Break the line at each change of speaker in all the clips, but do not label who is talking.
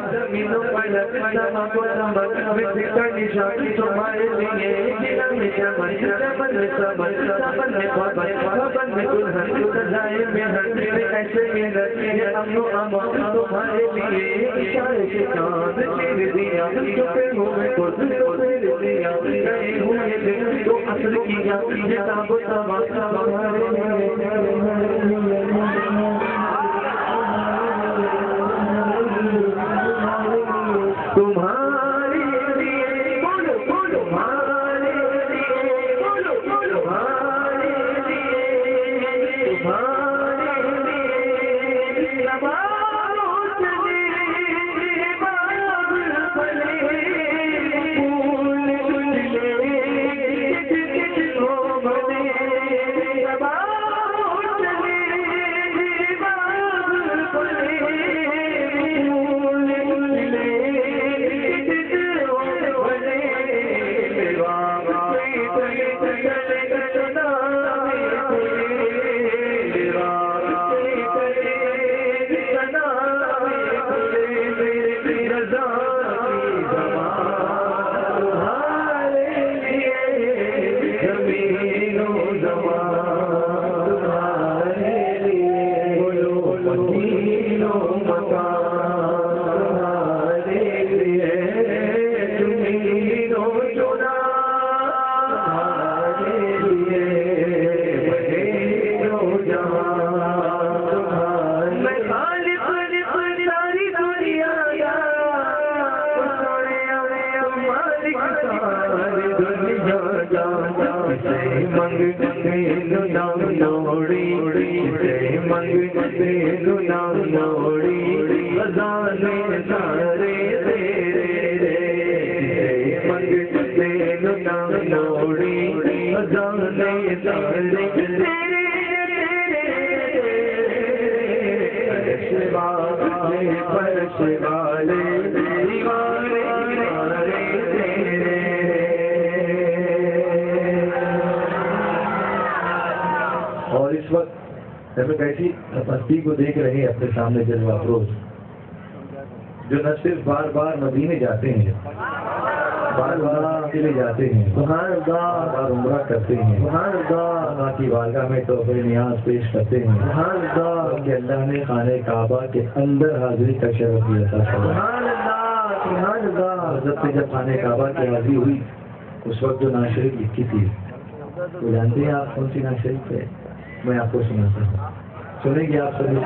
زمینوں پر سما کو سمجھ میں فکر نشانی تمہارے لیے جنا میں چمن چمن میں سمجھ سمن میں خبر خبر میں دلہن کو سجائے میں ہر میرے ایسے میں رکھے امن و امان تمہارے لیے اشارے سے چاند چیر دیا چھپے ہوئے کو پھیر دیا گئے ہوئے دن تو اصل کیا جتاب و سما تمہارے لیے تمہارے لیے بولو بولو تمہارے لیے بولو بولو تمہارے لیے تمہارے لیے تمہاروں چلے باغ پھلے پھول کھلے کچھ ہو بنے تمہاروں چلے باغ پھلے اور اس وقت جب ایسی ہستی کو دیکھ رہے ہیں اپنے سامنے جلوہ افروز جو نہ صرف بار بار مدینے جاتے ہیں بار بار کے لیے جاتے ہیں بار بار عمرہ کرتے ہیں اللہ کی بارگاہ میں تحفے نیاز پیش کرتے ہیں کہ اللہ نے خانہ کعبہ کے اندر حاضری کا شرف بھی عطا فرمایا حضرت سے جب خانہ کعبہ کی حاضری ہوئی اس وقت جو نعت شریف لکھی تھی وہ جانتے ہیں آپ کون سی نعت شریف ہے؟ میں آپ کو سناتا ہوں سنیں گے آپ سبھی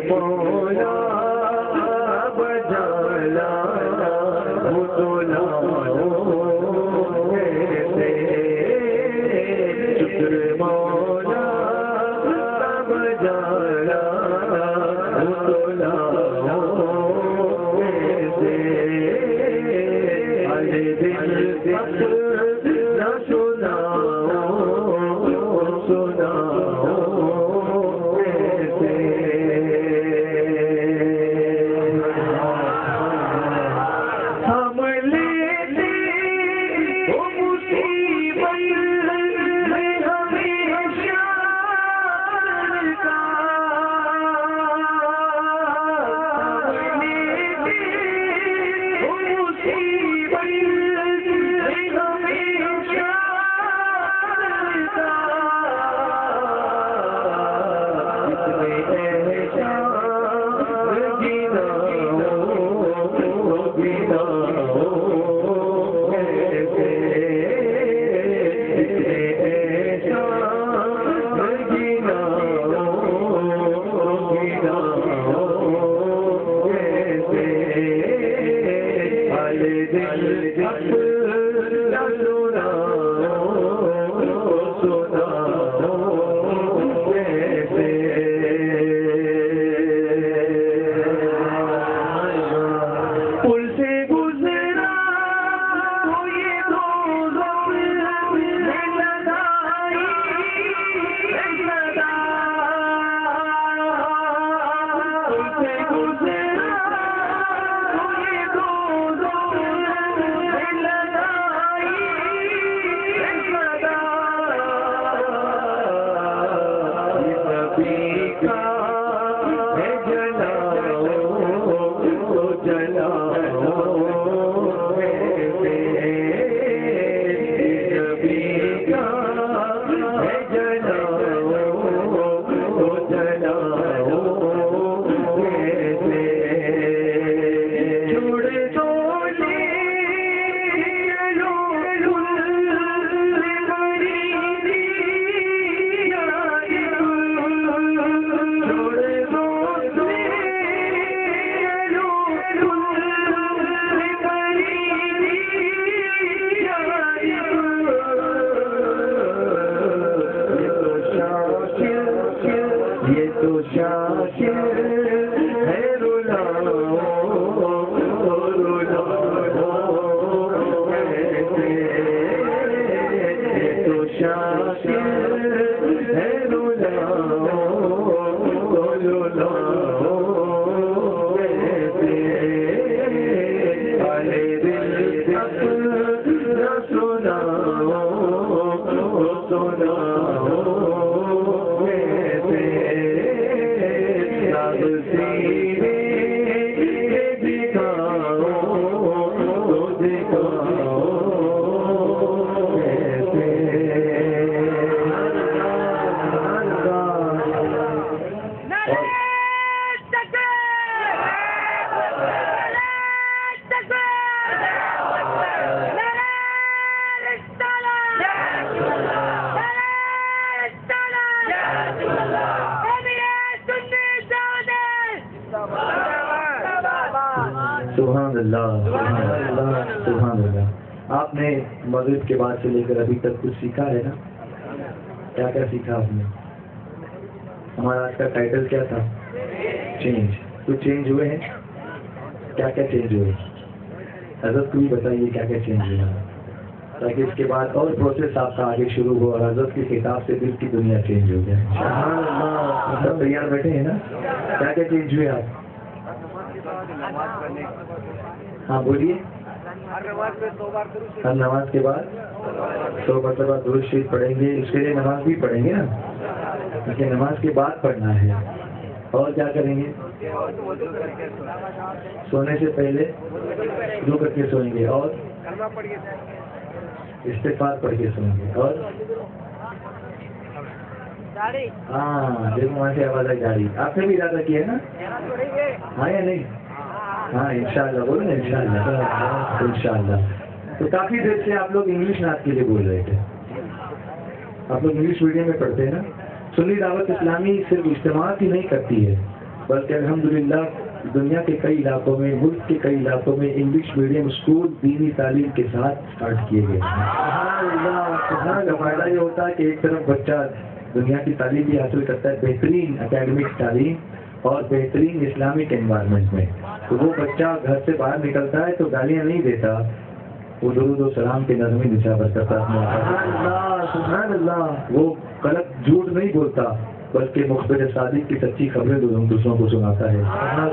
مولا بجالا سبحان اللہ سبحان اللہ. آپ نے مغرب کے بعد سے لے کر ابھی تک کچھ سیکھا ہے نا؟ کیا کیا سیکھا آپ نے؟ ہمارا آج کا ٹائٹل کیا تھا؟ چینج. کچھ چینج ہوئے ہیں؟ کیا کیا چینج ہوئے؟ حضرت کو بھی بتائیے کیا کیا چینج ہوا، تاکہ اس کے بعد اور پروسیس آپ کا آگے شروع ہو اور حضرت کی کتاب سے دل کی دنیا چینج ہو جائے. سبحان اللہ. سب تیار بیٹھے ہیں نا؟ کیا کیا چینج ہوئے آپ؟ ہاں بولیے. ہر نماز کے بعد 100 مرتبہ درود شریف پڑھیں گے. اس کے لیے نماز بھی پڑھیں گے نا، کیونکہ نماز کے بعد پڑھنا ہے. اور کیا کریں گے؟ سونے سے پہلے رو کر کے سوئیں گے اور استغفار پڑھ کے سوئیں گے. اور ہاں دیکھو وہاں سے آواز آئی جاری. آپ نے بھی ارادہ کیا ہے نا؟ ہاں یا نہیں؟ ہاں انشاءاللہ بولو نا انشاءاللہ انشاءاللہ. تو کافی دیر سے آپ لوگ انگلش نعت کے لیے بول رہے تھے. آپ لوگ انگلش میڈیم میں پڑھتے ہیں نا؟ سنی دعوت اسلامی صرف اجتماعات ہی نہیں کرتی ہے، بلکہ الحمدللہ دنیا کے کئی علاقوں میں، ملک کے کئی علاقوں میں انگلش میڈیم اسکول دینی تعلیم کے ساتھ اسٹارٹ کیے گئے. سبحان اللہ. فائدہ یہ ہوتا ہے کہ ایک طرف بچہ دنیا کی تعلیم بھی حاصل کرتا ہے، بہترین اکیڈمک تعلیم اور بہترین اسلامک انوائرمنٹ میں. تو وہ بچہ گھر سے باہر نکلتا ہے تو گالیاں نہیں دیتا، وہ درود و سلام کے نظمی نشاور کرتا ہے.
سبحان اللہ.
وہ غلط جھوٹ نہیں بولتا بلکہ مخبر صادق کی سچی خبریں دوسروں کو سناتا ہے.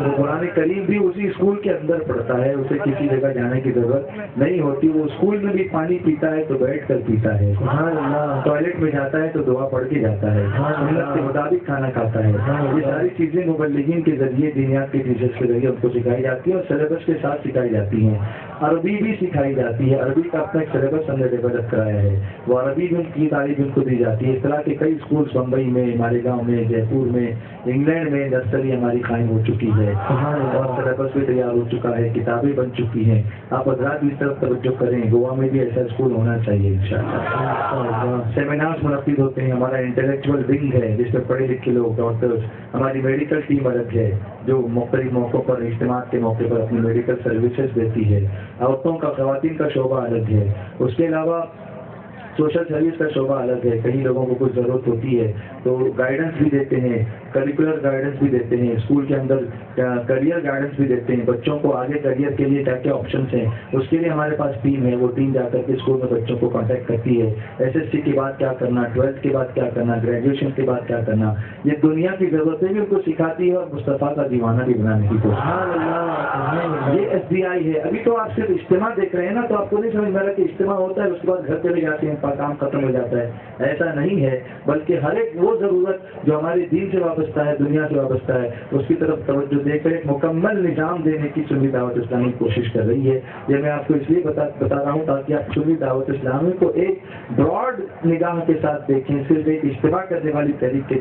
وہ قرآن کریم بھی اسی اسکول کے اندر پڑھتا ہے, اسے کسی جگہ جانے کی ضرورت نہیں ہوتی. وہ اسکول میں بھی پانی پیتا ہے تو بیٹھ کر پیتا ہے, ٹوائلٹ میں جاتا ہے تو دعا پڑھ کے جاتا ہے, سنت کے مطابق کھانا کھاتا ہے. یہ ساری چیزیں مبلغین کے ذریعے دینیات کے ٹیچرس کے ذریعے ان کو سکھائی جاتی ہیں اور سلیبس کے ساتھ سکھائی جاتی ہیں. عربی بھی سکھائی جاتی ہے, عربی کا اپنا ایک سلیبس ہم نے ڈیولپ کرایا ہے, وہ عربی میں کی تعلیم ان کو دی جاتی ہے. اس طرح کے کئی اسکولس بمبئی میں, مالیگاؤں میں, جے پور میں, انگلینڈ میں نرسری ہماری قائم ہو چکی ہے اور سلیبس بھی تیار ہو چکا ہے, کتابیں بن چکی ہیں. آپ حضرات اس طرف توجہ کریں, گوا میں بھی ایسا اسکول ہونا چاہیے انشاءاللہ. سیمینارز منعقد ہوتے ہیں, ہمارا انٹلیکچوئل ونگ ہے جس میں پڑھے لکھے لوگ, ڈاکٹرز, ہماری میڈیکل ٹیم الگ ہے جو مختلف موقعوں پر اجتماع کے موقع پر اپنی میڈیکل سروسز دیتی ہے. عورتوں کا, خواتین کا شعبہ الگ ہے. اس کے علاوہ سوشل سروس کا شعبہ الگ ہے. کئی لوگوں کو کچھ ضرورت ہوتی ہے تو گائیڈنس بھی دیتے ہیں, کریکولر گائیڈنس بھی دیتے ہیں, اسکول کے اندر کریئر گائیڈنس بھی دیتے ہیں. بچوں کو آگے کریئر کے لیے کیا کیا آپشنس ہیں اس کے لیے ہمارے پاس ٹیم ہے. وہ ٹیم جا کر کے اسکول میں بچوں کو کانٹیکٹ کرتی ہے, SSC کے بعد کیا کرنا, 12th کے بعد کیا کرنا, گریجویشن کے بعد کیا کرنا. یہ دنیا کی ضرورتیں بھی ان کو سکھاتی ہے اور مصطفیٰ کا دیوانہ بھی بنانے کی کوشش. یہ SBI ہے. ابھی تو آپ صرف اجتماع دیکھ رہے ہیں نا, تو آپ کو نہیں سمجھ میں رہا کہ اجتماع ہوتا ہے اس کے بعد گھر چلے جاتے ہیں, کام ختم ہو جاتا ہے. ایسا نہیں ہے, بلکہ ہر ایک وہ ضرورت جو ہمارے دین سے وابستہ ہے, دنیا سے وابستہ ہے, اس کی طرف توجہ دے کر ایک مکمل نظام دینے کی سنی دعوت اسلامی کوشش کر رہی ہے. یہ میں آپ کو اس لیے بتا رہا ہوں تاکہ آپ سنی دعوت اسلامی کو ایک براڈ نگاہ کے ساتھ دیکھیں, صرف ایک اجتماع کرنے والی تحریک کے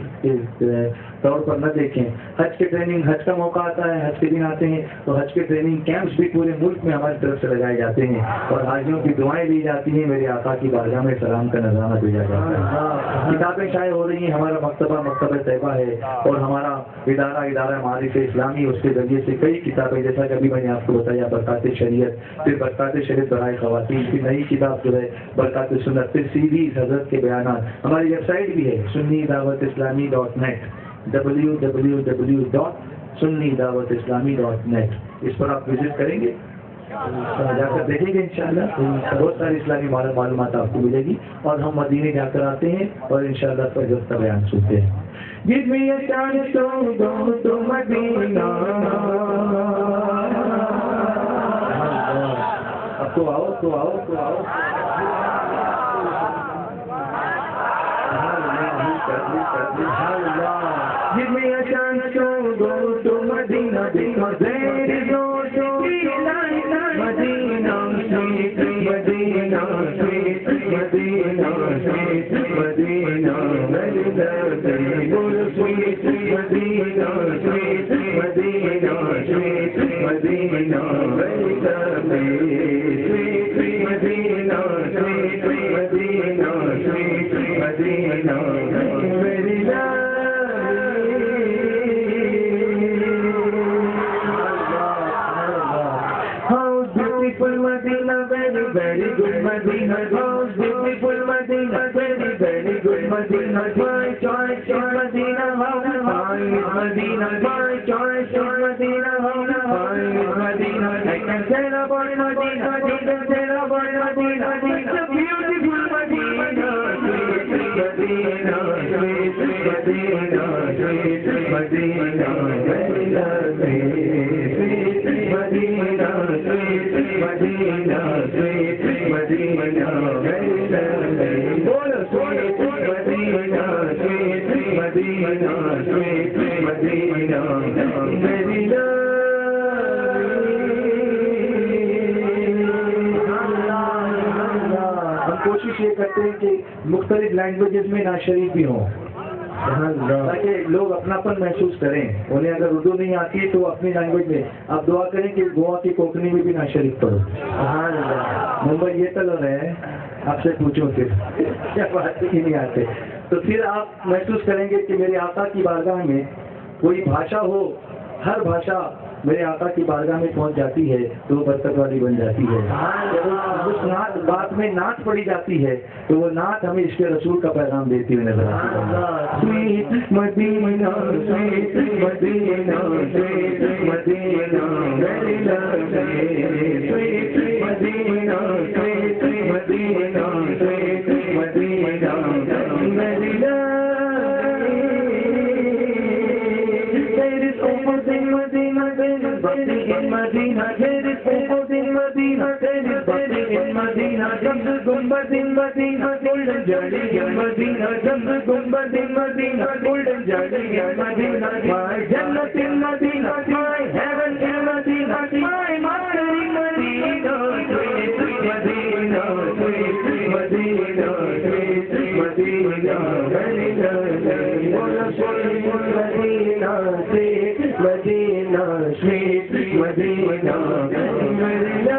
طور پر نہ دیکھیں. حج کے ٹریننگ, حج کا موقع آتا ہے, حج کے دن آتے ہیں تو حج کے ٹریننگ کیمپس بھی پورے ملک میں ہماری طرف سے لگائے جاتے ہیں اور حاجیوں کی دعائیں لی جاتی ہیں. میرے آقا کی بارگاہ میں سلام کا نظرانہ بھیجا جاتا ہے. کتابیں شائع ہو رہی ہیں. ہمارا مکتبہ طیبہ ہے اور ہمارا ادارہ معارف اسلامی, اس کے ذریعے سے کئی کتابیں, جیسا کہ ابھی میں نے آپ کو بتایا برکات شریعت, پھر برکات شریعت برائے خواتین کی نئی کتاب جو ہے برکات سنت, پھر سیریز حضرت کے بیانات. ہماری ویب سائٹ بھی ہے sunnidawatIslami.net, www.sunnidawatIslami.net. اس پر آپ وزٹ کریں گے, جا کر دیکھیں گے انشاءاللہ. بہت ساری اسلامی معلومات آپ کو ملے گی اور ہم مدینے جا کر آتے ہیں اور انشاءاللہ فجر کا بیان سنتے ہیں. جس میں یہ چاند تو مدینہ, اب تو آؤ تو آؤ تو آؤ. جس میں یہ چاند تو مدینہ, مدینہ very good Medina, most beautiful Medina, very good Medina, my choice is Medina, fine is Medina, my choice is Medina, fine is Medina. I can tell about Medina, I can tell about Medina, it's a beautiful Medina, sweet Medina, sweet Medina, sweet Medina, very lovely, sweet Medina, sweet Medina, sweet Medina, very lovely. Bolo sweet Medina, sweet Medina, sweet Medina, very lovely. ہم کوشش یہ کرتے ہیں کہ مختلف languages میں نعت شریف بھی ہوں تاکہ لوگ اپناپن محسوس کریں. انہیں اگر اردو نہیں آتی ہے تو اپنی لینگویج میں آپ دعا کریں کہ گوا کی کوکنی میں بھی نعت شریف پڑھو. ممبئی یہ چل رہے ہیں, آپ سے پوچھوں کہ کیا بات ہی نہیں آتے, تو پھر آپ محسوس کریں گے کہ میرے آقا کی بارگاہ میں کوئی بھاشا ہو, ہر بھاشا
میرے آقا کی بارگاہ میں پہنچ جاتی ہے تو وہ برکت والی بن جاتی ہے. جب اس نعت بات میں نعت پڑھی جاتی ہے تو وہ نعت ہمیں عشق رسول کا پیغام دیتی ہوئی نظر آتی ہے. سویٹ مدینہ سویٹ مدینہ سویٹ مدینہ میری لگے سویٹ مدینہ سویٹ مدینہ سویٹ مدینہ میری لگے Medina, there is food in Medina, there is butter in Medina, Jambu Gumbad in Medina, golden jari in Medina, Jambu Gumbad in Medina, golden jari in Medina, my Jannat in Medina, my heaven in Medina, my master in Medina, sweet Medina, sweet Medina, sweet Medina, Medina, Medina, sweet Medina, sweet مدینہ مدینہ.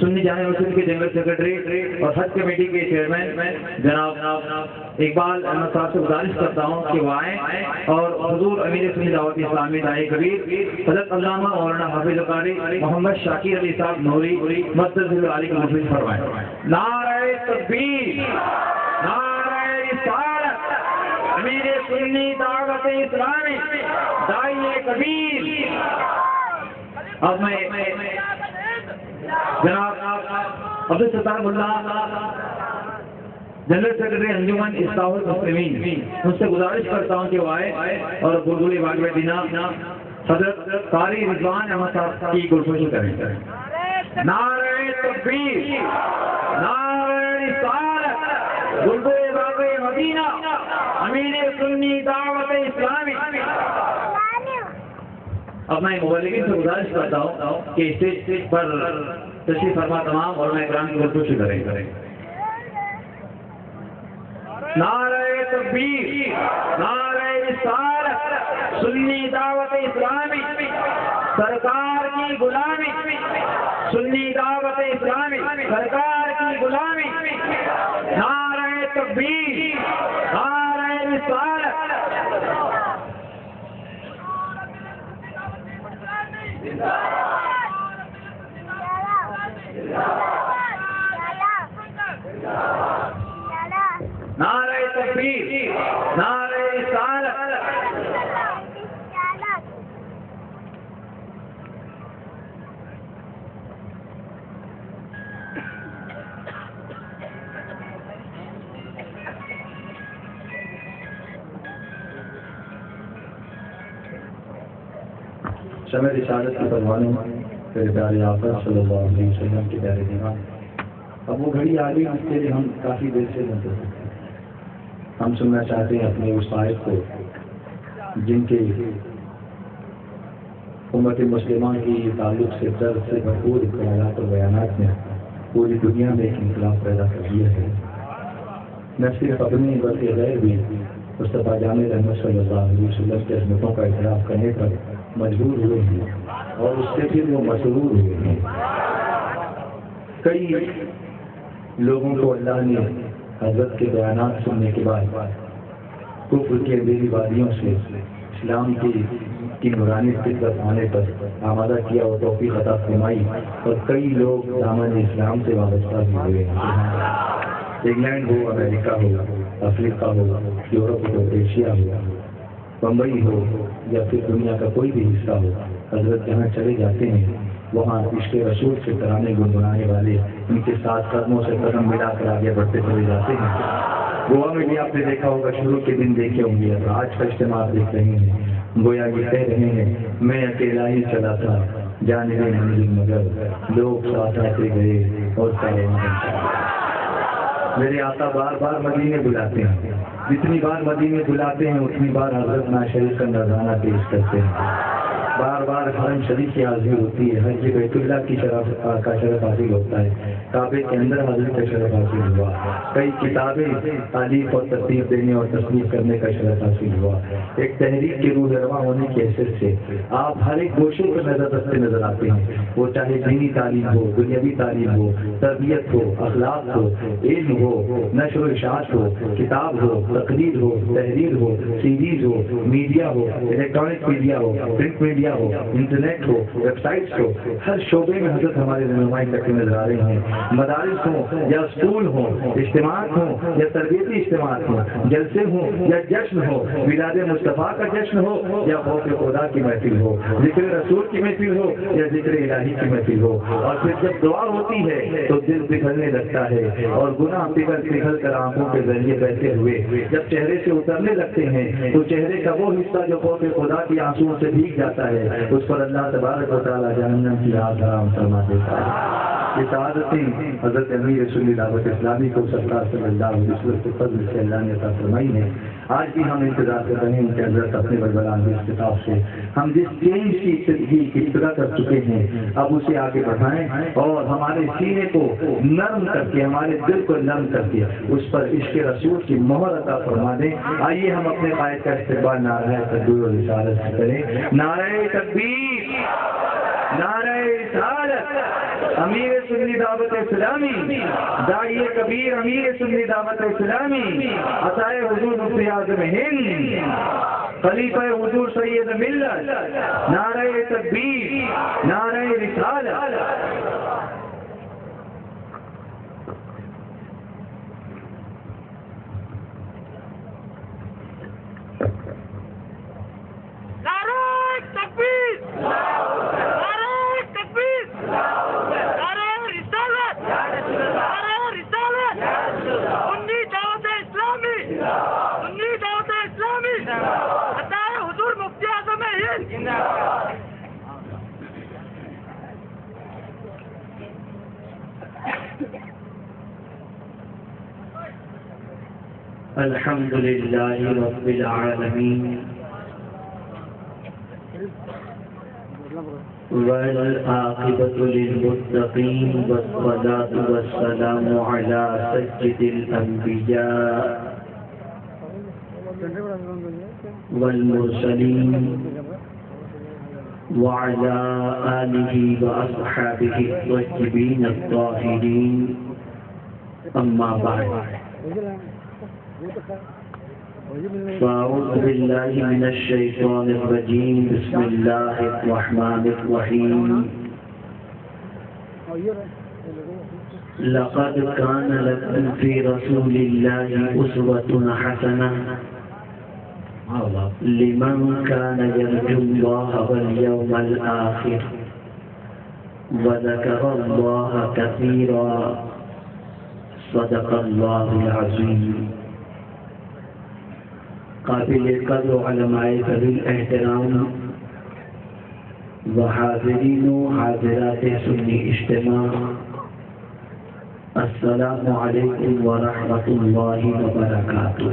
سنی جامع مسجد کے general secretary اور حج committee کے chairman جناب اقبال احمد صاحب سے گزارش کرتا ہوں کہ وہ آئیں اور حضور امیر سنی دعوت اسلامی داعی کبیر حضرت علامہ مولانا حافظ قاری محمد شاکر علی صاحب نوری مدد علی کا مفید فرمائیں. نعرہ تکبیر، نعرہ رسالت، امیر سنی دعوت اسلامی داعی کبیر. اب میں جناب عبدالستار ملا جنرل سیکرٹری انجمن اصلاح المسلمین ان سے گزارش کرتا ہوں کہ وہ آئے اور بلبل باغ میں دینا حضرت قاری رضوان احمد صاحب کی گلفروشی کریں. نعرہ تکبیر، نعرہ رسالت، بلبل باغ مدینہ، امیر سنی دعوت اسلامی. اب میں مبلغین سے گزارش کرتا ہوں کہ اسٹیج پر تشریف فرما تمام اور میں اکرام کی گلفروشی کریں. نعرہ تکبیر، نعرہ رسالت، سنی دعوت اسلامی، سرکار کی غلامی، سنی دعوت اسلامی، سرکار کی غلامی. نعرہ تکبیر، نعرہ رسالت. نعرہ تکبیر، نعرہ رسالت.
شمع رسالت کی پروانوں پھر پیارے آقا صلی اللہ علیہ وسلم کے پیارے دیوان. اب وہ گھڑی آ گئی جس کے لیے ہم کافی دیر سے منتظر تھے. ہم سننا چاہتے ہیں اپنے اس صاحب کو جن کے امت مسلمہ کی تعلق سے درد سے بھرپور خیالات اور بیانات میں پوری دنیا میں ایک انقلاب پیدا کر دیا ہے. نہ صرف اپنی بلکہ غیر بھی مصطفیٰ جامع رحمت صلی اللہ علیہ وسلم کے عظمتوں کا اعتراف کرنے پر مجبور ہوئے ہیں اور اس سے پھر وہ مسرور ہوئے ہیں. کئی لوگوں کو اللہ نے حضرت کے بیانات سننے کے بعد کفر کی اندھیری وادیوں سے اسلام کی نورانی فطرت آنے پر آمادہ کیا اور توفیق عطا فرمائی اور کئی لوگ دامن اسلام سے وابستہ بھی ہوئے ہیں. انگلینڈ ہو، امریکہ ہو، افریقہ ہو، یورپ ہو، ایشیا ہو، بمبئی ہو یا پھر دنیا کا کوئی بھی حصہ ہو، حضرت جہاں چلے جاتے ہیں وہاں عشق رسول سے ترانے گنگنانے والے ان کے ساتھ قدموں سے قدم ملا کر آگے بڑھتے چلے جاتے ہیں. گوا میں بھی آپ نے دیکھا ہوگا، شروع کے دن دیکھے ہوں گے، آج کا اجتماع آپ دیکھ رہے ہیں. گویا یہ کہہ رہے ہیں میں اکیلا ہی چلا تھا جانے منزل مگر لوگ ساتھ آتے گئے اور کارواں بنتا. میرے آقا بار بار مدینے بلاتے ہیں، جتنی بار مدینے بلاتے ہیں اتنی بار حضرت ناشریف کا نذرانہ پیش کرتے ہیں. بار بار حرم شریف کی حاضری ہوتی ہے، حج بیت اللہ کی کا شرف حاصل ہوتا ہے، کعبے کے اندر حاضری کا شرف حاصل ہوا. کئی کتابیں تعلیف اور ترتیب دینے اور تصنیف کرنے کا شرف حاصل ہوا. ایک تحریک کے روح رواں ہونے کی حیثیت سے آپ ہر ایک گوشے پر نظر رکھتے نظر آتے ہیں. وہ چاہے دینی تعلیم ہو، دنیاوی تعلیم ہو، تربیت ہو، اخلاق ہو، علم ہو، نشر و اشاعت ہو، کتاب ہو، تقریر ہو، تحریر ہو، سیریز ہو، میڈیا ہو، الیکٹرانک میڈیا ہو، پرنٹ میڈیا ہو، انٹرنیٹ ہو، ویب سائٹس ہو، ہر شعبے میں حضرت ہمارے رہنمائی کرتے نظر آ رہے ہیں. مدارس ہوں یا اسکول ہوں، اجتماعات ہوں یا تربیتی اجتماعات ہوں، جلسے ہوں یا جشن ہو، میلاد مصطفیٰ کا جشن ہو یا خوف خدا کی محفل ہو، ذکر رسول کی محفل ہو یا ذکر الہی کی محفل ہو. اور پھر جب دعا ہوتی ہے تو دل پگھلنے لگتا ہے اور گناہ پگھل کر آنکھوں کے ذریعے بہتے ہوئے جب چہرے سے اترنے لگتے ہیں تو چہرے کا وہ حصہ جو خوف خدا کی آنسوؤں سے بھیگ جاتا ہے اس پر اللہ تبارک و تعالیٰ جہنم کی آگ حرام فرما دیتا ہے. یہ سعادتیں حضرت امیر سنی دعوت اسلامی کو سرکار صلی اللہ علیہ وسلم کے فضل سے اللہ نے عطا فرمائی ہے. آج بھی ہم انتظار کر رہے ہیں کہ حضرت اپنے بلبلان اس کتاب سے ہم جس چینج کی ابتدا کر چکے ہیں اب اسے آگے بڑھائیں اور ہمارے سینے کو نرم کر کے، ہمارے دل کو نرم کر کے اس پر عشق رسول کی مہر عطا فرما دیں. آئیے ہم اپنے قائد کا استقبال نعرہ تکبیر و رسالت سے کریں. نعرہ تکبیر، نعرہ رسالت.
امیر سنی دعوت اسلامی، داعی کبیر امیر سنی دعوت اسلامی، عطائے حضور مفتی اعظم ہند، خلیفہ حضور سید ملت، نعرہ تکبیر، نعرہ رسالت۔
الحمد لله رب العالمين والعاقبة للمتقين والصلاة والسلام على سيد الأنبياء والمرسلين وعلى آله وأصحابه الطيبين الطاهرين، أما بعد، فأعوذ بالله من الشيطان الرجيم، بسم الله الرحمن الرحيم. لقد كان لكم في رسول الله أسوة حسنة لمن كان يرجو الله واليوم الآخر وذكر الله كثيرا، صدق الله العظيم. قابل قدر علماء ذوی الاحترام و حاضرین و حاضرات سنی اجتماع، السلام علیکم ورحمۃ اللہ وبرکاتہ.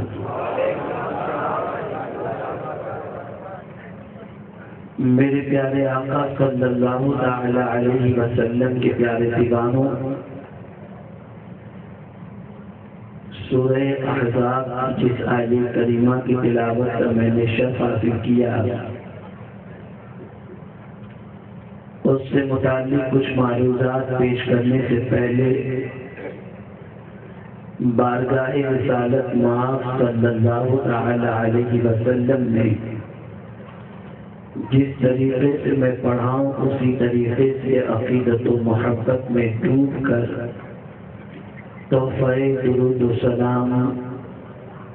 میرے پیارے آقا صلی اللہ تعالی علیہ وسلم کے پیارے دیوانوں، سورہ احزاب جس آیت کریمہ کی تلاوت کا میں نے شرف حاصل کیا، اس سے متعلق کچھ معروضات پیش کرنے سے پہلے بارگاہ رسالت مآب صلی اللہ تعالی علیہ وسلم نے جس طریقے سے میں پڑھاؤں اسی طریقے سے عقیدت و محبت میں ڈوب کر تحفہ درود و سلام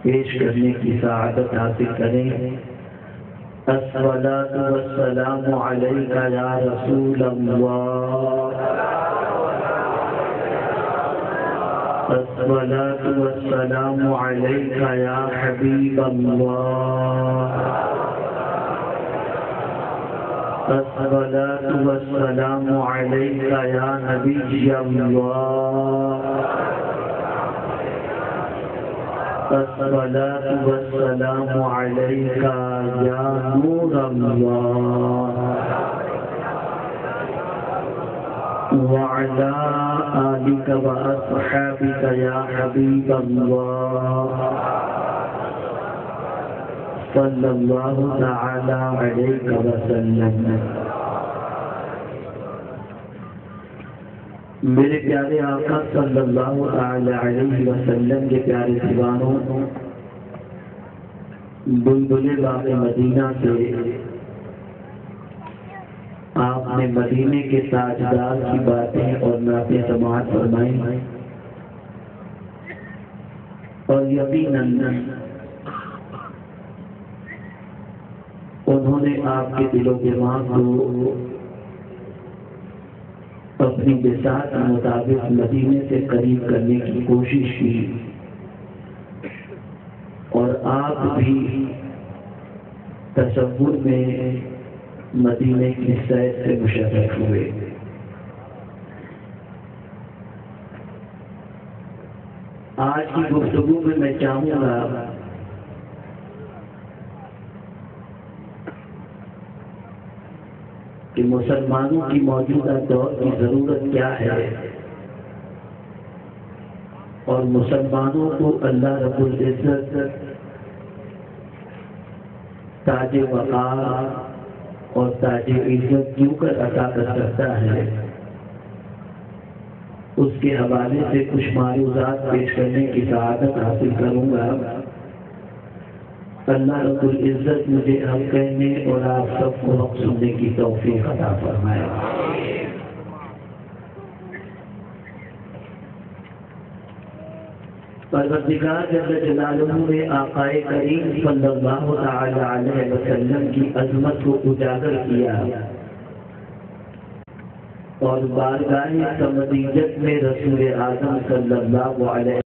پیش کرنے کی سعادت حاصل کریں. الصلاۃ والسلام علیک یا رسول اللہ، الصلاۃ والسلام علیک یا حبیب اللہ، الصلاۃ والسلام علیک یا نبی اللہ، الصلاۃ والسلام علیک یا نور اللہ، وعلی آلک واصحابک یا حبیب اللہ، صلی اللہ تعالی علیہ وسلم. میرے پیارے آقا صلی اللہ تعالی علیہ وسلم کے پیارے دیوانوں، بلبل باغ مدینہ سے آپ نے مدینے کے تاجدار کی باتیں اور نعتیں سماعت فرمائی، اور یقیناً انہوں نے آپ کے دل و دماغ کو اپنی بساط کے مطابق مدینے سے قریب کرنے کی کوشش کی، اور آپ بھی تصور میں مدینے کی سیر سے مشرف ہوئے. آج کی گفتگو میں میں چاہوں گا کہ مسلمانوں کی موجودہ دور کی ضرورت کیا ہے، اور مسلمانوں کو اللہ رب العزت تاج وقار اور تاج عزت کیوں کر عطا کر سکتا ہے،
اس کے حوالے سے کچھ معروضات پیش کرنے کی سعادت حاصل کروں گا۔ اللہ رب العزت مجھے حق کہنے اور آپ سب کو حق سننے کی توفیق عطا فرمائے۔ پروردگار جل جلالہ نے آقا کریم صلی اللہ تعالی علیہ وسلم کی عظمت کو اجاگر کیا اور بارگاہ سمدیت میں رسول اعظم صلی اللہ علیہ